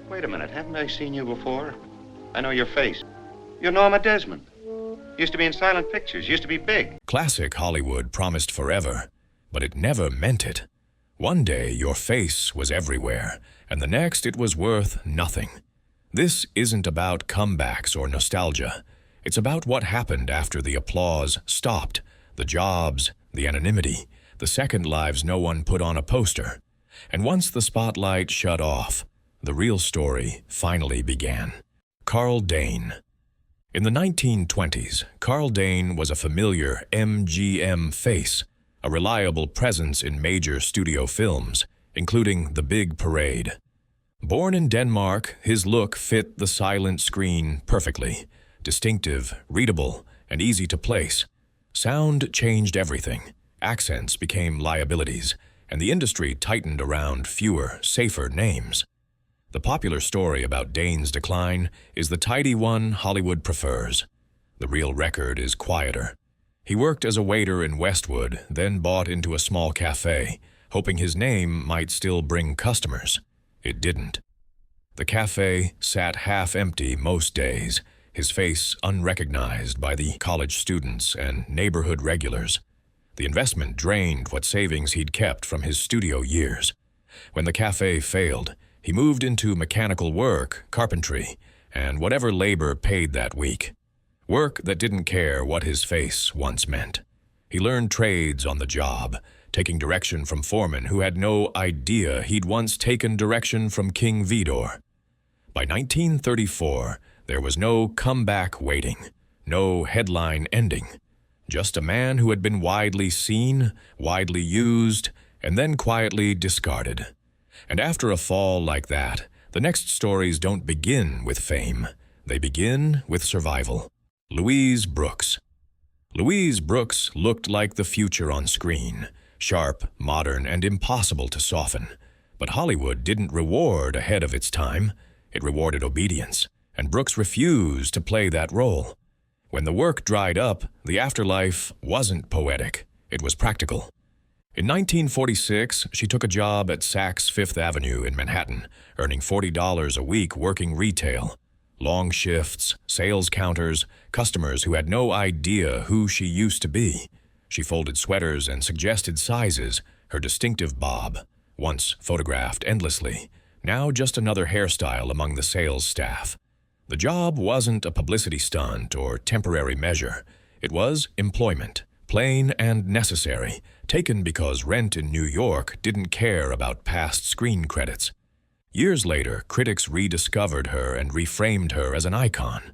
Wait a minute, haven't I seen you before? I know your face. You're Norma Desmond. Used to be in silent pictures, used to be big. Classic Hollywood promised forever, but it never meant it. One day your face was everywhere, and the next it was worth nothing. This isn't about comebacks or nostalgia. It's about what happened after the applause stopped, the jobs, the anonymity, the second lives no one put on a poster. And once the spotlight shut off, the real story finally began. Carl Dane. In the 1920s, Carl Dane was a familiar MGM face, a reliable presence in major studio films, including The Big Parade. Born in Denmark, his look fit the silent screen perfectly, distinctive, readable, and easy to place. Sound changed everything. Accents became liabilities, and the industry tightened around fewer, safer names. The popular story about Dane's decline is the tidy one Hollywood prefers. The real record is quieter. He worked as a waiter in Westwood, then bought into a small cafe, hoping his name might still bring customers. It didn't. The cafe sat half-empty most days, his face unrecognized by the college students and neighborhood regulars. The investment drained what savings he'd kept from his studio years. When the cafe failed, he moved into mechanical work, carpentry, and whatever labor paid that week. Work that didn't care what his face once meant. He learned trades on the job, taking direction from foremen who had no idea he'd once taken direction from King Vidor. By 1934, there was no comeback waiting, no headline ending. Just a man who had been widely seen, widely used, and then quietly discarded. And after a fall like that, the next stories don't begin with fame. They begin with survival. Louise Brooks. Louise Brooks looked like the future on screen, sharp, modern, and impossible to soften. But Hollywood didn't reward ahead of its time. It rewarded obedience, and Brooks refused to play that role. When the work dried up, the afterlife wasn't poetic. It was practical. In 1946, she took a job at Saks Fifth Avenue in Manhattan, earning $40 a week working retail. Long shifts, sales counters, customers who had no idea who she used to be. She folded sweaters and suggested sizes, her distinctive bob, once photographed endlessly, now just another hairstyle among the sales staff. The job wasn't a publicity stunt or temporary measure. It was employment, plain and necessary, taken because rent in New York didn't care about past screen credits. Years later, critics rediscovered her and reframed her as an icon.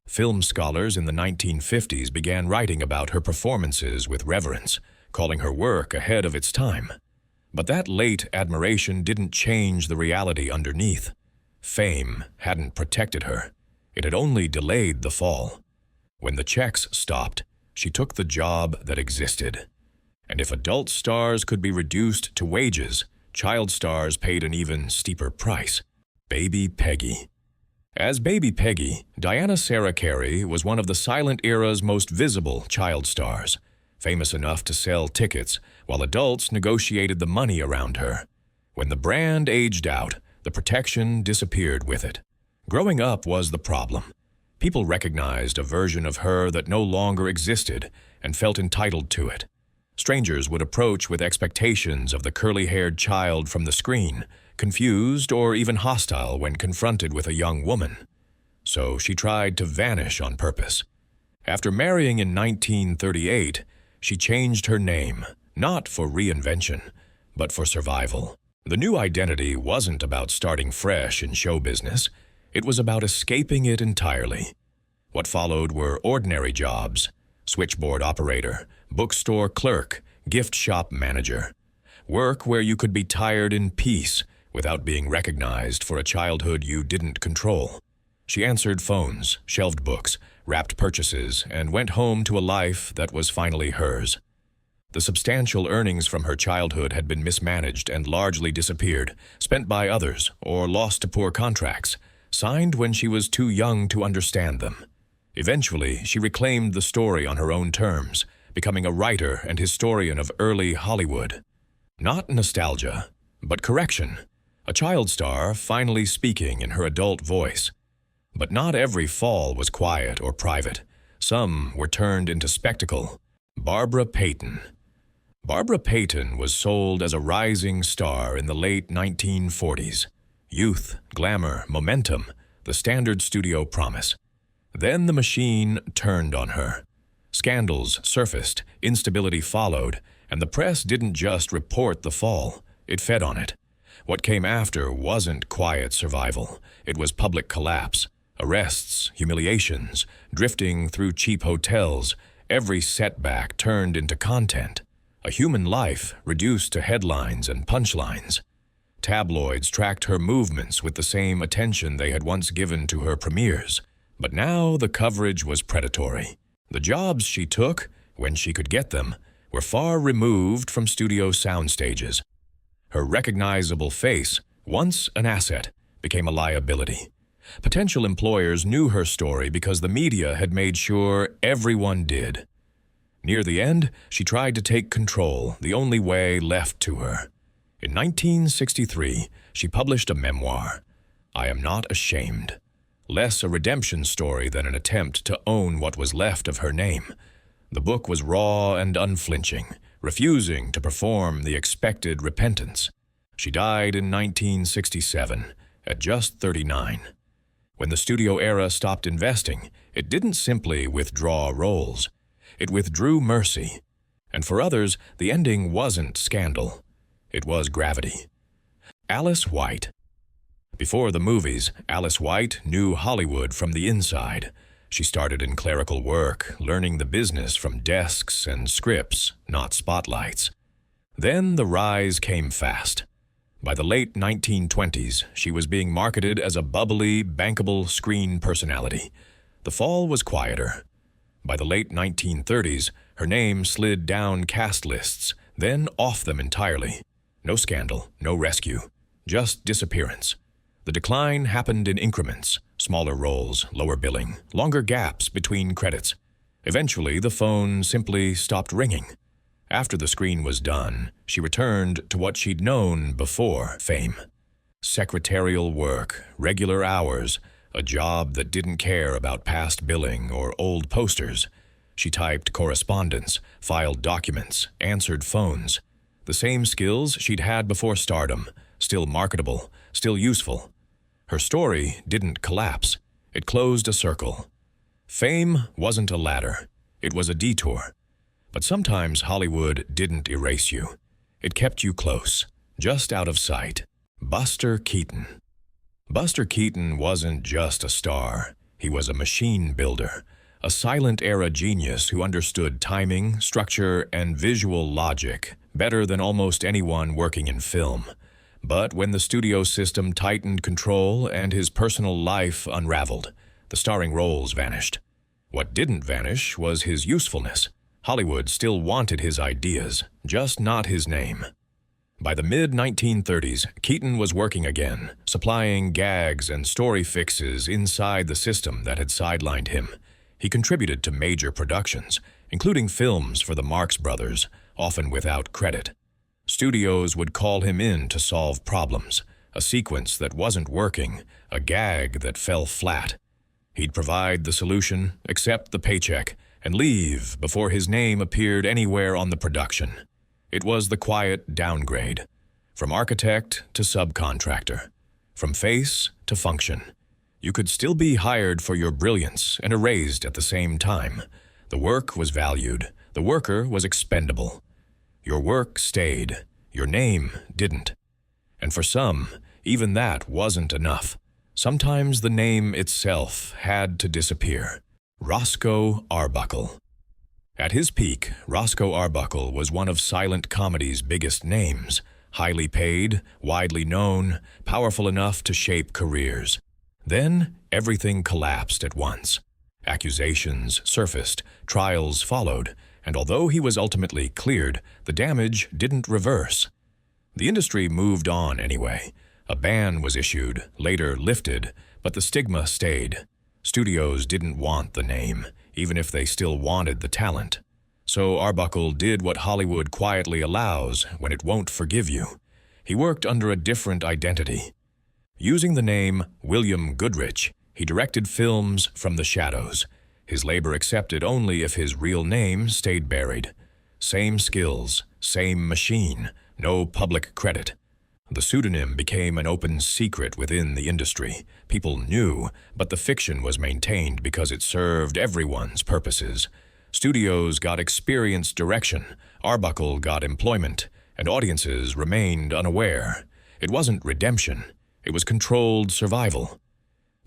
Film scholars in the 1950s began writing about her performances with reverence, calling her work ahead of its time. But that late admiration didn't change the reality underneath. Fame hadn't protected her. It had only delayed the fall. When the checks stopped, she took the job that existed. And if adult stars could be reduced to wages, child stars paid an even steeper price. Baby Peggy. As Baby Peggy, Diana Sarah Carey was one of the silent era's most visible child stars, famous enough to sell tickets while adults negotiated the money around her. When the brand aged out, the protection disappeared with it. Growing up was the problem. People recognized a version of her that no longer existed and felt entitled to it. Strangers would approach with expectations of the curly-haired child from the screen, confused or even hostile when confronted with a young woman. So she tried to vanish on purpose. After marrying in 1938, she changed her name, not for reinvention, but for survival. The new identity wasn't about starting fresh in show business. It was about escaping it entirely. What followed were ordinary jobs: switchboard operator, bookstore clerk, gift shop manager. Work where you could be tired in peace without being recognized for a childhood you didn't control. She answered phones, shelved books, wrapped purchases, and went home to a life that was finally hers. The substantial earnings from her childhood had been mismanaged and largely disappeared, spent by others, or lost to poor contracts, signed when she was too young to understand them. Eventually, she reclaimed the story on her own terms, becoming a writer and historian of early Hollywood. Not nostalgia, but correction. A child star finally speaking in her adult voice. But not every fall was quiet or private. Some were turned into spectacle. Barbara Payton. Barbara Payton was sold as a rising star in the late 1940s. Youth, glamour, momentum, the standard studio promise. Then the machine turned on her. Scandals surfaced, instability followed, and the press didn't just report the fall, it fed on it. What came after wasn't quiet survival, it was public collapse. Arrests, humiliations, drifting through cheap hotels, every setback turned into content. A human life reduced to headlines and punchlines. Tabloids tracked her movements with the same attention they had once given to her premieres. But now the coverage was predatory. The jobs she took, when she could get them, were far removed from studio sound stages. Her recognizable face, once an asset, became a liability. Potential employers knew her story because the media had made sure everyone did. Near the end, she tried to take control, the only way left to her. In 1963, she published a memoir, I Am Not Ashamed. Less a redemption story than an attempt to own what was left of her name. The book was raw and unflinching, refusing to perform the expected repentance. She died in 1967, at just 39. When the studio era stopped investing, it didn't simply withdraw roles. It withdrew mercy. And for others, the ending wasn't scandal. It was gravity. Alice White. Before the movies, Alice White knew Hollywood from the inside. She started in clerical work, learning the business from desks and scripts, not spotlights. Then the rise came fast. By the late 1920s, she was being marketed as a bubbly, bankable screen personality. The fall was quieter. By the late 1930s, her name slid down cast lists, then off them entirely. No scandal, no rescue, just disappearance. The decline happened in increments, smaller roles, lower billing, longer gaps between credits. Eventually, the phone simply stopped ringing. After the screen was done, she returned to what she'd known before fame. Secretarial work, regular hours, a job that didn't care about past billing or old posters. She typed correspondence, filed documents, answered phones. The same skills she'd had before stardom, still marketable, still useful. Her story didn't collapse. It closed a circle. Fame wasn't a ladder. It was a detour. But sometimes Hollywood didn't erase you. It kept you close, just out of sight. Buster Keaton. Buster Keaton wasn't just a star. He was a machine builder, a silent-era genius who understood timing, structure, and visual logic better than almost anyone working in film. But when the studio system tightened control and his personal life unraveled, the starring roles vanished. What didn't vanish was his usefulness. Hollywood still wanted his ideas, just not his name. By the mid-1930s, Keaton was working again, supplying gags and story fixes inside the system that had sidelined him. He contributed to major productions, including films for the Marx Brothers, often without credit. Studios would call him in to solve problems, a sequence that wasn't working, a gag that fell flat. He'd provide the solution, accept the paycheck, and leave before his name appeared anywhere on the production. It was the quiet downgrade, from architect to subcontractor, from face to function. You could still be hired for your brilliance and erased at the same time. The work was valued, the worker was expendable. Your work stayed, your name didn't. And for some, even that wasn't enough. Sometimes the name itself had to disappear. Roscoe Arbuckle. At his peak, Roscoe Arbuckle was one of silent comedy's biggest names, highly paid, widely known, powerful enough to shape careers. Then, everything collapsed at once. Accusations surfaced, trials followed, and although he was ultimately cleared, the damage didn't reverse. The industry moved on anyway. A ban was issued, later lifted, but the stigma stayed. Studios didn't want the name, even if they still wanted the talent. So Arbuckle did what Hollywood quietly allows when it won't forgive you. he worked under a different identity. Using the name William Goodrich, he directed films from the shadows, his labor accepted only if his real name stayed buried. Same skills, same machine, no public credit. The pseudonym became an open secret within the industry. People knew, but the fiction was maintained because it served everyone's purposes. Studios got experienced direction, Arbuckle got employment, and audiences remained unaware. It wasn't redemption, it was controlled survival.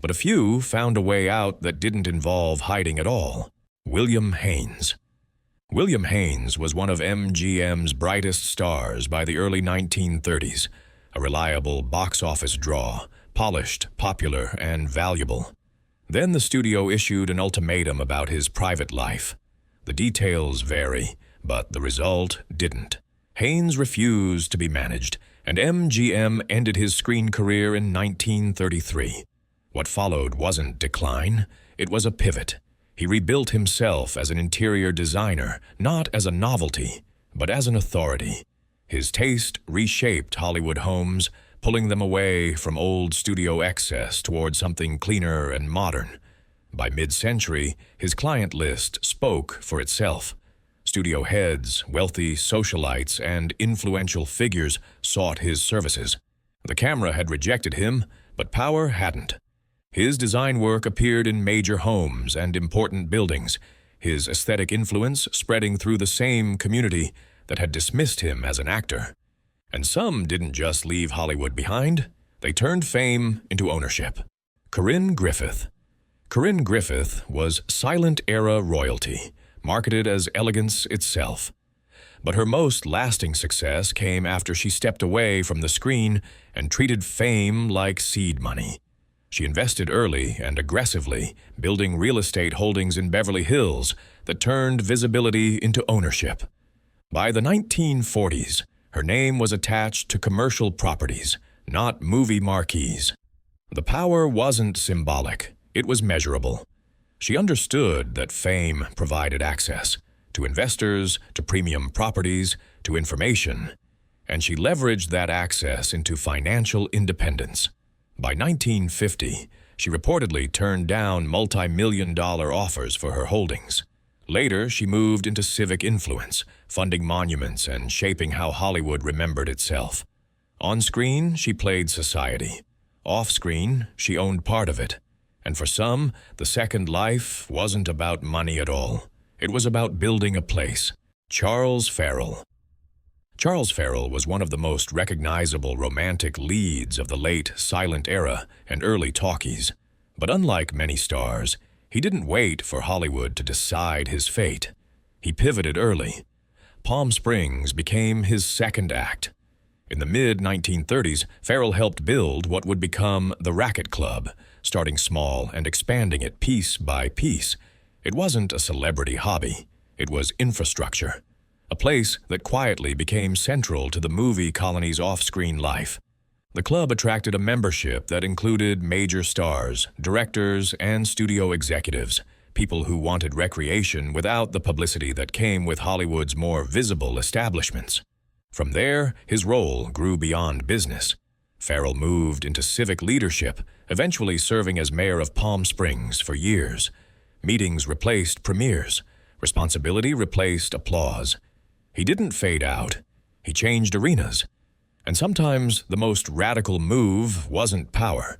But a few found a way out that didn't involve hiding at all. William Haynes. William Haynes was one of MGM's brightest stars by the early 1930s, a reliable box office draw, polished, popular, and valuable. Then the studio issued an ultimatum about his private life. The details vary, but the result didn't. Haynes refused to be managed, and MGM ended his screen career in 1933. What followed wasn't decline, it was a pivot. He rebuilt himself as an interior designer, not as a novelty, but as an authority. His taste reshaped Hollywood homes, pulling them away from old studio excess toward something cleaner and modern. By mid-century, his client list spoke for itself. Studio heads, wealthy socialites, and influential figures sought his services. The camera had rejected him, but power hadn't. His design work appeared in major homes and important buildings, his aesthetic influence spreading through the same community that had dismissed him as an actor. And some didn't just leave Hollywood behind, they turned fame into ownership. Corinne Griffith. Corinne Griffith was silent-era royalty, marketed as elegance itself. But her most lasting success came after she stepped away from the screen and treated fame like seed money. She invested early and aggressively, building real estate holdings in Beverly Hills that turned visibility into ownership. By the 1940s, her name was attached to commercial properties, not movie marquees. The power wasn't symbolic, it was measurable. She understood that fame provided access to investors, to premium properties, to information, and she leveraged that access into financial independence. By 1950, she reportedly turned down multi-million-dollar offers for her holdings. Later, she moved into civic influence, funding monuments and shaping how Hollywood remembered itself. On-screen, she played society. Off-screen, she owned part of it. And for some, the second life wasn't about money at all. It was about building a place. Charles Farrell. Charles Farrell was one of the most recognizable romantic leads of the late silent era and early talkies. But unlike many stars, he didn't wait for Hollywood to decide his fate. He pivoted early. Palm Springs became his second act. In the mid-1930s, Farrell helped build what would become the Racket Club, starting small and expanding it piece by piece. It wasn't a celebrity hobby. It was infrastructure. A place that quietly became central to the movie colony's off-screen life. The club attracted a membership that included major stars, directors, and studio executives, people who wanted recreation without the publicity that came with Hollywood's more visible establishments. From there, his role grew beyond business. Farrell moved into civic leadership, eventually serving as mayor of Palm Springs for years. Meetings replaced premieres. Responsibility replaced applause. He didn't fade out. He changed arenas. And sometimes the most radical move wasn't power.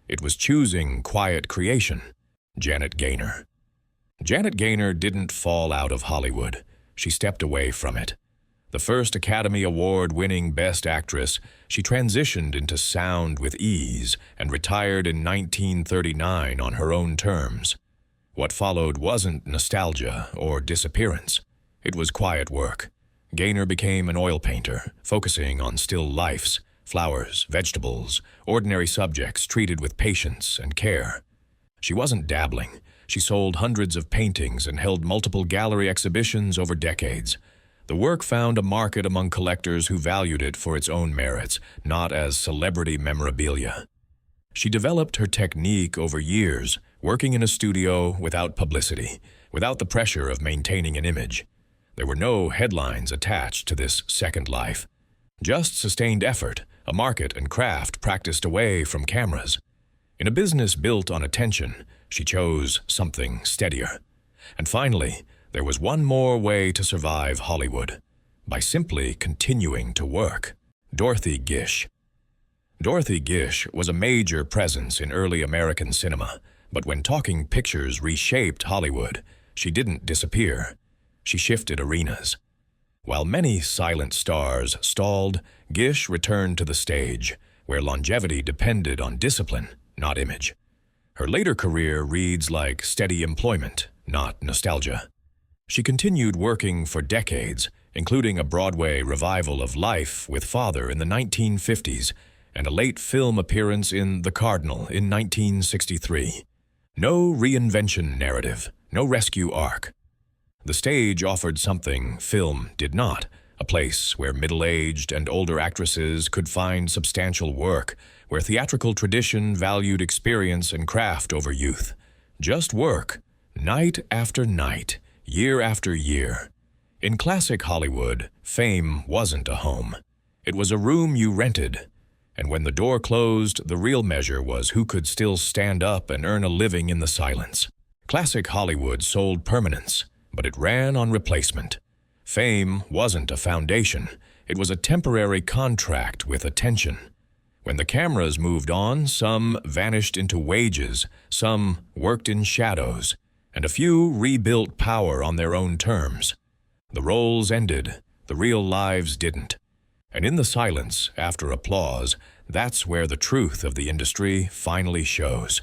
It was choosing quiet creation. Janet Gaynor. Janet Gaynor didn't fall out of Hollywood. She stepped away from it. The first Academy Award-winning Best Actress, she transitioned into sound with ease and retired in 1939 on her own terms. What followed wasn't nostalgia or disappearance. It was quiet work. Gaynor became an oil painter, focusing on still lifes, flowers, vegetables, ordinary subjects treated with patience and care. She wasn't dabbling. She sold hundreds of paintings and held multiple gallery exhibitions over decades. The work found a market among collectors who valued it for its own merits, not as celebrity memorabilia. She developed her technique over years, working in a studio without publicity, without the pressure of maintaining an image. There were no headlines attached to this second life. Just sustained effort, a market and craft practiced away from cameras. In a business built on attention, she chose something steadier. And finally, there was one more way to survive Hollywood: by simply continuing to work. Dorothy Gish. Dorothy Gish was a major presence in early American cinema, but when talking pictures reshaped Hollywood, she didn't disappear. She shifted arenas. While many silent stars stalled, Gish returned to the stage, where longevity depended on discipline, not image. Her later career reads like steady employment, not nostalgia. She continued working for decades, including a Broadway revival of Life with Father in the 1950s and a late film appearance in The Cardinal in 1963. No reinvention narrative, no rescue arc. The stage offered something film did not, a place where middle-aged and older actresses could find substantial work, where theatrical tradition valued experience and craft over youth. Just work, night after night, year after year. In classic Hollywood, fame wasn't a home. It was a room you rented. And when the door closed, the real measure was who could still stand up and earn a living in the silence. Classic Hollywood sold permanence, but it ran on replacement. Fame wasn't a foundation. It was a temporary contract with attention. When the cameras moved on, some vanished into wages, some worked in shadows, and a few rebuilt power on their own terms. The roles ended, the real lives didn't. And in the silence, after applause, that's where the truth of the industry finally shows.